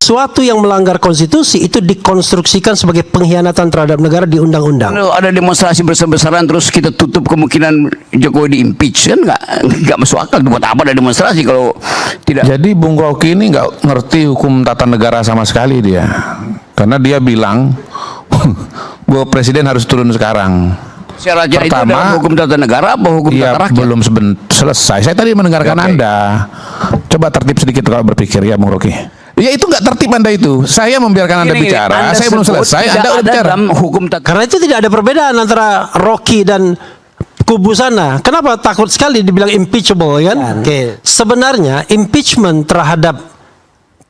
sesuatu yang melanggar konstitusi itu dikonstruksikan sebagai pengkhianatan terhadap negara di undang-undang. Kalau ada demonstrasi besar-besaran terus kita tutup kemungkinan Jokowi di-impeach, kan nggak masuk akal. Buat apa ada demonstrasi kalau tidak? Jadi Bung Rocky ini nggak ngerti hukum tata negara sama sekali dia, karena dia bilang bahwa presiden harus turun sekarang. Syaratnya itu adalah hukum tata negara apa hukum tata rakyat? Belum selesai. Saya tadi mendengarkan Anda. Coba tertib sedikit kalau berpikir ya Bung Rocky. Ya itu nggak tertib Anda itu. Saya membiarkan Anda bicara. Saya belum selesai. Anda udah bicara. Hukum tata. Karena itu tidak ada perbedaan antara Rocky dan kubu sana. Kenapa takut sekali dibilang impeachable kan? Oke. Sebenarnya impeachment terhadap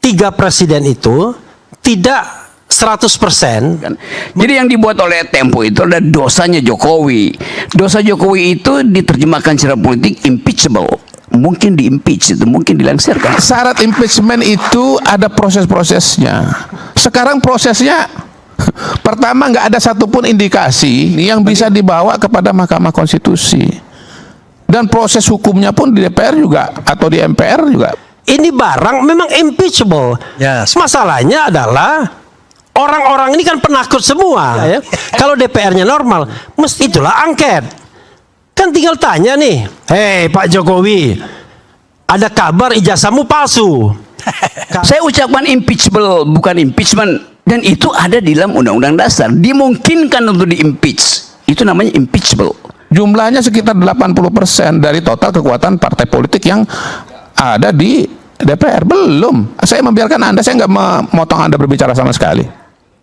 3 presiden itu tidak 100%. Jadi yang dibuat oleh Tempo itu adalah dosanya Jokowi. Dosa Jokowi itu diterjemahkan secara politik impeachable. Mungkin di-impeach itu, mungkin dilengsarkan. Syarat impeachment itu ada proses-prosesnya. Sekarang prosesnya pertama nggak ada satupun indikasi yang bisa dibawa kepada Mahkamah Konstitusi. Dan proses hukumnya pun di DPR juga atau di MPR juga. Ini barang memang impeachable. Yes. Masalahnya adalah orang-orang ini kan penakut semua ya. Kalau DPR-nya normal, mesti itulah angket. Kan tinggal tanya nih, hei Pak Jokowi, ada kabar ijazahmu palsu. Saya ucapkan impeachable, bukan impeachment. Dan itu ada di dalam Undang-Undang Dasar. Dimungkinkan untuk di-impeach. Itu namanya impeachable. Jumlahnya sekitar 80% dari total kekuatan partai politik yang ada di DPR. Belum. Saya membiarkan Anda, saya nggak memotong Anda berbicara sama sekali.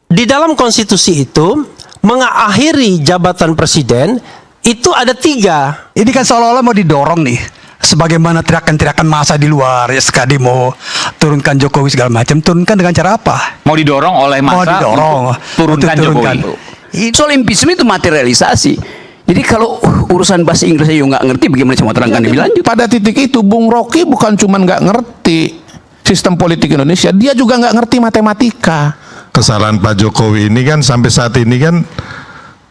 Di dalam konstitusi itu, mengakhiri jabatan presiden itu ada 3. Ini kan seolah-olah mau didorong nih, sebagaimana teriakan-teriakan massa di luar, ya sekali mau turunkan Jokowi segala macam. Turunkan dengan cara apa? Mau didorong oleh massa Mau didorong turunkan untuk Jokowi. Soal impeachment itu materialisasi. Jadi kalau urusan bahasa Inggrisnya juga nggak ngerti, bagaimana saya mau terangkan lebih lanjut? Pada titik itu Bung Rocky bukan cuma nggak ngerti sistem politik Indonesia, dia juga nggak ngerti matematika. Kesalahan Pak Jokowi ini kan sampai saat ini kan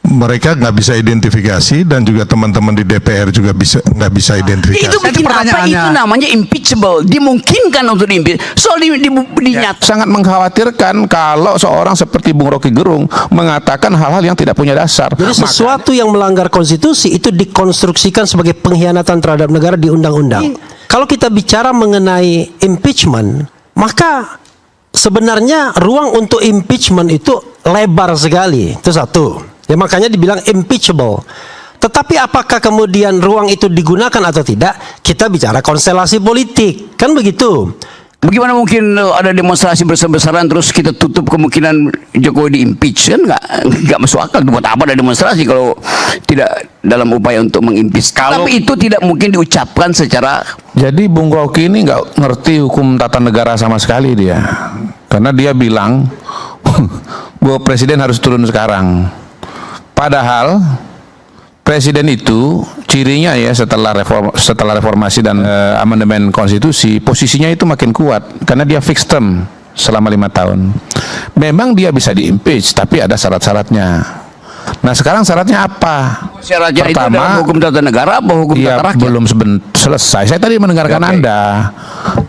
mereka nggak bisa identifikasi dan juga teman-teman di DPR juga nggak bisa identifikasi. Itu bikin apa? Itu namanya impeachable. Dimungkinkan untuk di-impeach. Soal dinyatakan. Sangat mengkhawatirkan kalau seorang seperti Bung Rocky Gerung mengatakan hal-hal yang tidak punya dasar. Jadi sesuatu yang melanggar konstitusi itu dikonstruksikan sebagai pengkhianatan terhadap negara di undang-undang. Kalau kita bicara mengenai impeachment, maka sebenarnya ruang untuk impeachment itu lebar sekali. Itu satu. Ya makanya dibilang impeachable. Tetapi apakah kemudian ruang itu digunakan atau tidak? Kita bicara konstelasi politik. Kan begitu. Bagaimana mungkin ada demonstrasi besar-besaran terus kita tutup kemungkinan Jokowi di-impeach? Kan nggak masuk akal. Buat apa ada demonstrasi kalau tidak dalam upaya untuk meng-impeach? Tapi itu tidak mungkin diucapkan secara. Jadi Bung Rocky ini nggak ngerti hukum tata negara sama sekali dia, karena dia bilang bahwa presiden harus turun sekarang. Padahal presiden itu cirinya ya setelah reformasi dan amandemen konstitusi, posisinya itu makin kuat karena dia fixed term selama 5 tahun. Memang dia bisa di-impeach, tapi ada syarat-syaratnya. Nah sekarang syaratnya apa? Syaratnya itu adalah hukum tata negara apa hukum tata rakyat? Belum selesai. Saya tadi mendengarkan Anda.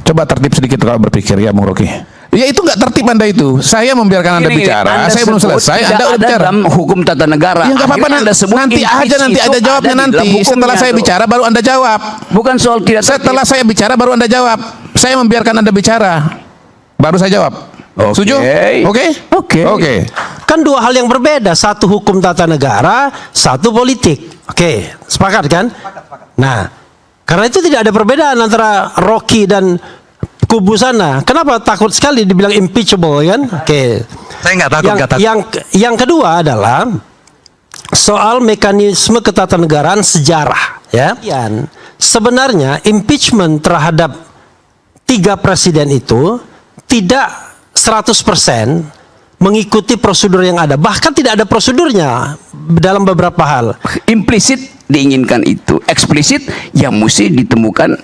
Coba tertib sedikit kalau berpikir ya Bung Rocky. Ya itu nggak tertib Anda itu. Saya membiarkan Anda bicara. Saya belum selesai. Anda udah bicara. Dalam hukum tata negara. Ya nggak apa-apa. Nanti ada jawabnya nanti. Setelah saya bicara baru Anda jawab. Bukan soal tidak. Setelah saya bicara baru Anda jawab. Saya membiarkan Anda bicara. Baru saya jawab. Setuju? Oke. Kan 2 hal yang berbeda. Satu hukum tata negara, satu politik. Oke, sepakat kan? Nah, karena itu tidak ada perbedaan antara Rocky dan kubu sana. Kenapa takut sekali dibilang impeachable kan? Oke. Saya nggak takut. Yang kedua adalah soal mekanisme ketatanegaraan sejarah. Ya. Sebenarnya impeachment terhadap 3 presiden itu tidak 100% mengikuti prosedur yang ada. Bahkan tidak ada prosedurnya dalam beberapa hal. Implisit diinginkan itu, eksplisit yang mesti ditemukan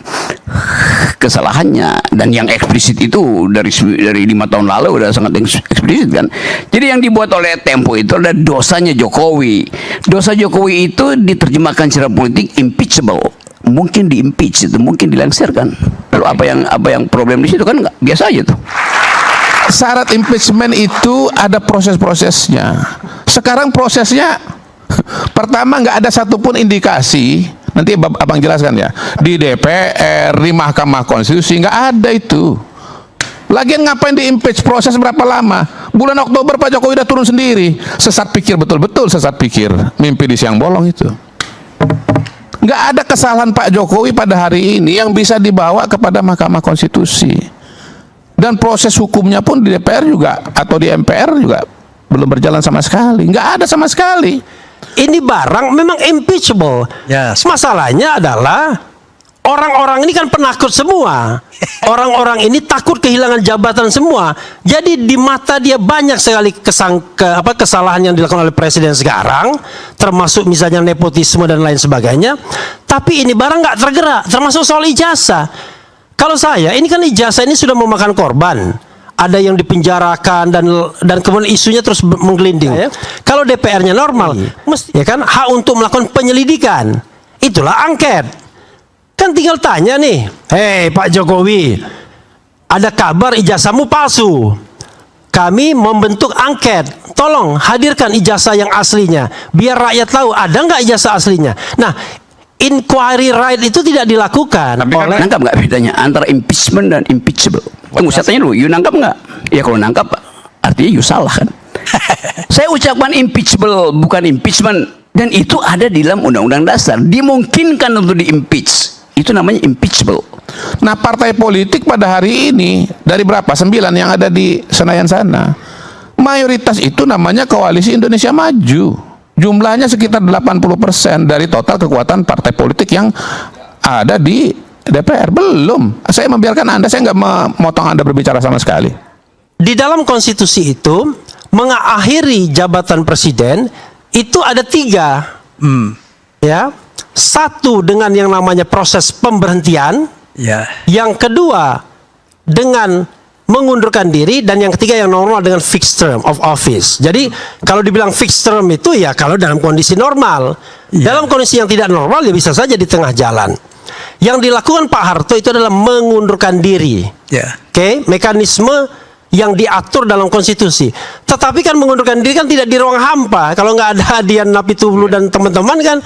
kesalahannya, dan yang eksplisit itu dari 5 tahun lalu udah sangat eksplisit kan. Jadi yang dibuat oleh Tempo itu adalah dosanya Jokowi. Dosa Jokowi itu diterjemahkan secara politik impeachable. Mungkin di-impeach itu, mungkin dilengsarkan. Lalu apa yang problem di situ kan nggak biasa aja tuh. syarat impeachment itu ada proses-prosesnya. Sekarang prosesnya pertama nggak ada satupun indikasi. Nanti abang jelaskan ya. Di DPR, di Mahkamah Konstitusi nggak ada itu. Lagian ngapain di impeach, proses berapa lama? Bulan Oktober Pak Jokowi udah turun sendiri. Sesat pikir, betul-betul sesat pikir. Mimpi di siang bolong itu. Nggak ada kesalahan Pak Jokowi pada hari ini yang bisa dibawa kepada Mahkamah Konstitusi. Dan proses hukumnya pun di DPR juga atau di MPR juga belum berjalan sama sekali. Nggak ada sama sekali. Ini barang memang impeachable. Yes. Masalahnya adalah orang-orang ini kan penakut semua. Orang-orang ini takut kehilangan jabatan semua. Jadi di mata dia banyak sekali kesalahan yang dilakukan oleh presiden sekarang, termasuk misalnya nepotisme dan lain sebagainya. Tapi ini barang nggak tergerak, termasuk soal ijazah. Kalau saya, ini kan ijazah ini sudah memakan korban. Ada yang dipenjarakan dan kemudian isunya terus menggelinding. Kalau DPR-nya normal, mesti ya kan hak untuk melakukan penyelidikan. Itulah angket. Kan tinggal tanya nih, hei Pak Jokowi, ada kabar ijazahmu palsu. Kami membentuk angket, tolong hadirkan ijazah yang aslinya, biar rakyat tahu ada nggak ijazah aslinya. Nah, inquiry right itu tidak dilakukan. Tapi kan nangkap nggak bedanya antara impeachment dan impeachable? Tunggu, saya tanya dulu, you nangkap nggak? Ya kalau nangkap, artinya you salah kan? Saya ucapkan impeachable, bukan impeachment. Dan itu ada di dalam Undang-Undang Dasar. Dimungkinkan untuk di-impeach. Itu namanya impeachable. Nah, partai politik pada hari ini dari berapa? 9 yang ada di Senayan sana. Mayoritas itu namanya Koalisi Indonesia Maju. Jumlahnya sekitar 80% dari total kekuatan partai politik yang ada di DPR. Belum. Saya membiarkan Anda, saya nggak memotong Anda berbicara sama sekali. Di dalam konstitusi itu, mengakhiri jabatan presiden itu ada 3. Ya. Satu dengan yang namanya proses pemberhentian, Ya. yang kedua dengan mengundurkan diri, dan yang ketiga yang normal dengan fixed term of office. Jadi kalau dibilang fixed term itu ya kalau dalam kondisi normal. Dalam kondisi yang tidak normal ya bisa saja di tengah jalan. Yang dilakukan Pak Harto itu adalah mengundurkan diri. Ya. Oke, mekanisme yang diatur dalam konstitusi. Tetapi kan mengundurkan diri kan tidak di ruang hampa. Kalau nggak ada Dian Napitupulu dan teman-teman kan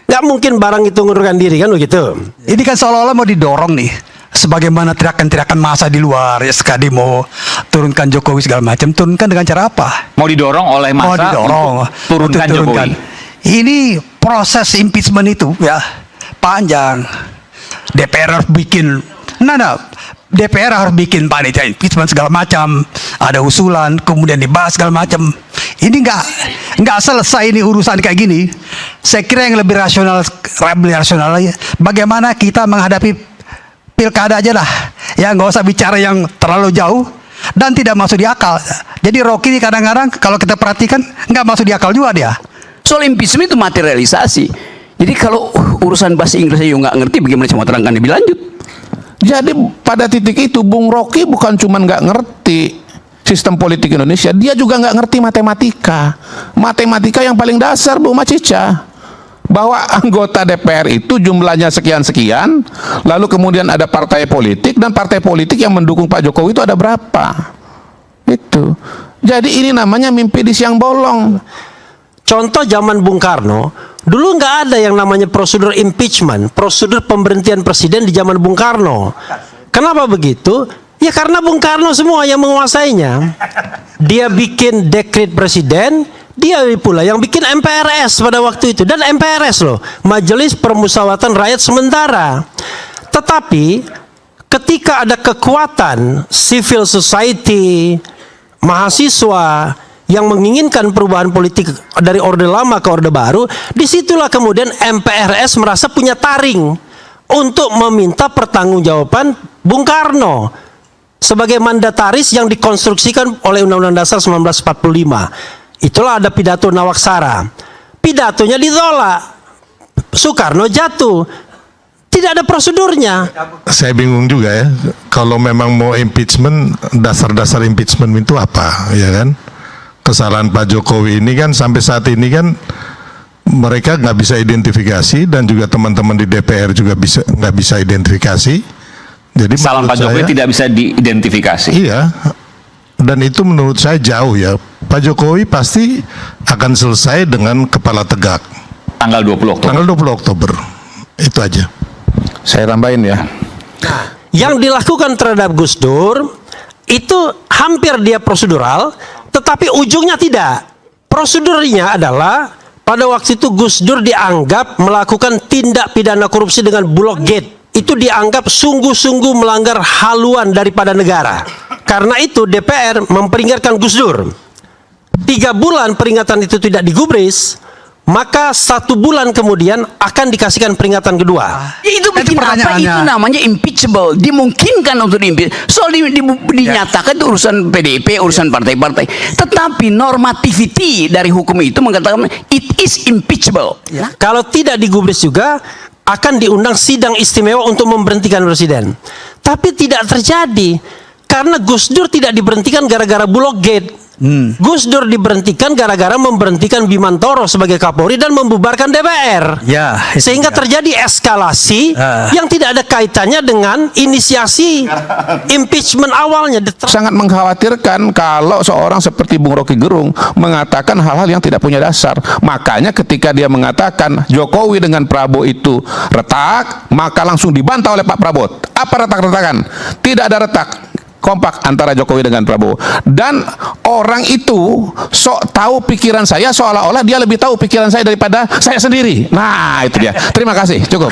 nggak mungkin barang itu mengundurkan diri kan begitu. Ini kan seolah-olah mau didorong nih, sebagaimana teriakan-teriakan massa di luar, ya sekali mau turunkan Jokowi segala macam. Turunkan dengan cara apa? Mau didorong oleh massa Mau didorong untuk turunkan untuk Jokowi. Ini proses impeachment itu ya panjang. DPR harus bikin, DPR harus bikin panitia impeachment segala macam. Ada usulan, kemudian dibahas segala macam. Ini nggak selesai ini urusan kayak gini. Saya kira yang lebih rasional aja. Bagaimana kita menghadapi pilkada aja lah. Ya nggak usah bicara yang terlalu jauh dan tidak masuk di akal. Jadi Rocky ini kadang-kadang kalau kita perhatikan nggak masuk di akal juga dia. Soal impeachment itu materialisasi. Jadi kalau urusan bahasa Inggrisnya you nggak ngerti, bagaimana saya mau terangkan lebih lanjut? Jadi pada titik itu Bung Rocky bukan cuma nggak ngerti sistem politik Indonesia, dia juga nggak ngerti matematika. Matematika yang paling dasar, Bu Macica. Bahwa anggota DPR itu jumlahnya sekian-sekian, lalu kemudian ada partai politik, dan partai politik yang mendukung Pak Jokowi itu ada berapa. Itu. Jadi ini namanya mimpi di siang bolong. Contoh zaman Bung Karno, dulu nggak ada yang namanya prosedur impeachment, prosedur pemberhentian presiden di zaman Bung Karno. Kenapa begitu? Ya karena Bung Karno semua yang menguasainya. Dia bikin dekret presiden, dia pula yang bikin MPRS pada waktu itu. Dan MPRS loh, Majelis Permusyawaratan Rakyat Sementara. Tetapi ketika ada kekuatan civil society, mahasiswa yang menginginkan perubahan politik dari Orde Lama ke Orde Baru, disitulah kemudian MPRS merasa punya taring untuk meminta pertanggungjawaban Bung Karno sebagai mandataris yang dikonstruksikan oleh Undang-Undang Dasar 1945. Itulah ada pidato Nawaksara. Pidatonya ditolak. Soekarno jatuh. Tidak ada prosedurnya. Saya bingung juga ya, kalau memang mau impeachment, dasar-dasar impeachment itu apa, ya kan? Kesalahan Pak Jokowi ini kan sampai saat ini kan mereka nggak bisa identifikasi, dan juga teman-teman di DPR juga nggak bisa identifikasi. Jadi Kesalahan menurut Pak Jokowi saya, tidak bisa diidentifikasi. iya, Dan itu menurut saya jauh ya. Pak Jokowi pasti akan selesai dengan kepala tegak. Tanggal 20 Oktober. Tanggal 20 Oktober. Itu aja. Saya tambahin ya. Yang dilakukan terhadap Gus Dur itu hampir dia prosedural, tetapi ujungnya tidak. Prosedurnya adalah pada waktu itu Gus Dur dianggap melakukan tindak pidana korupsi dengan Bulog Gate. Itu dianggap sungguh-sungguh melanggar haluan daripada negara. Karena itu DPR memperingatkan Gus Dur. 3 bulan peringatan itu tidak digubris, maka 1 bulan kemudian akan dikasihkan peringatan kedua. Ya, itu bikin apa? pertanyaannya. Itu namanya impeachable. Dimungkinkan untuk diimpeach. Soal dinyatakan itu urusan PDIP, urusan partai-partai. Tetapi normativity dari hukum itu mengatakan it is impeachable. Kalau tidak digubris juga akan diundang sidang istimewa untuk memberhentikan presiden. Tapi tidak terjadi karena Gus Dur tidak diberhentikan gara-gara Bulog Gate. Gus Dur diberhentikan gara-gara memberhentikan Bimantoro sebagai Kapolri dan membubarkan DPR. Ya, itu Sehingga dia. terjadi eskalasi yang tidak ada kaitannya dengan inisiasi impeachment awalnya. Sangat mengkhawatirkan kalau seorang seperti Bung Rocky Gerung mengatakan hal-hal yang tidak punya dasar. Makanya ketika dia mengatakan Jokowi dengan Prabowo itu retak, maka langsung dibantah oleh Pak Prabowo. Apa retak-retakan? Tidak ada retak. Kompak antara Jokowi dengan Prabowo. Dan orang itu sok tahu pikiran saya, seolah-olah dia lebih tahu pikiran saya daripada saya sendiri. Nah, itu dia. Terima kasih. Cukup.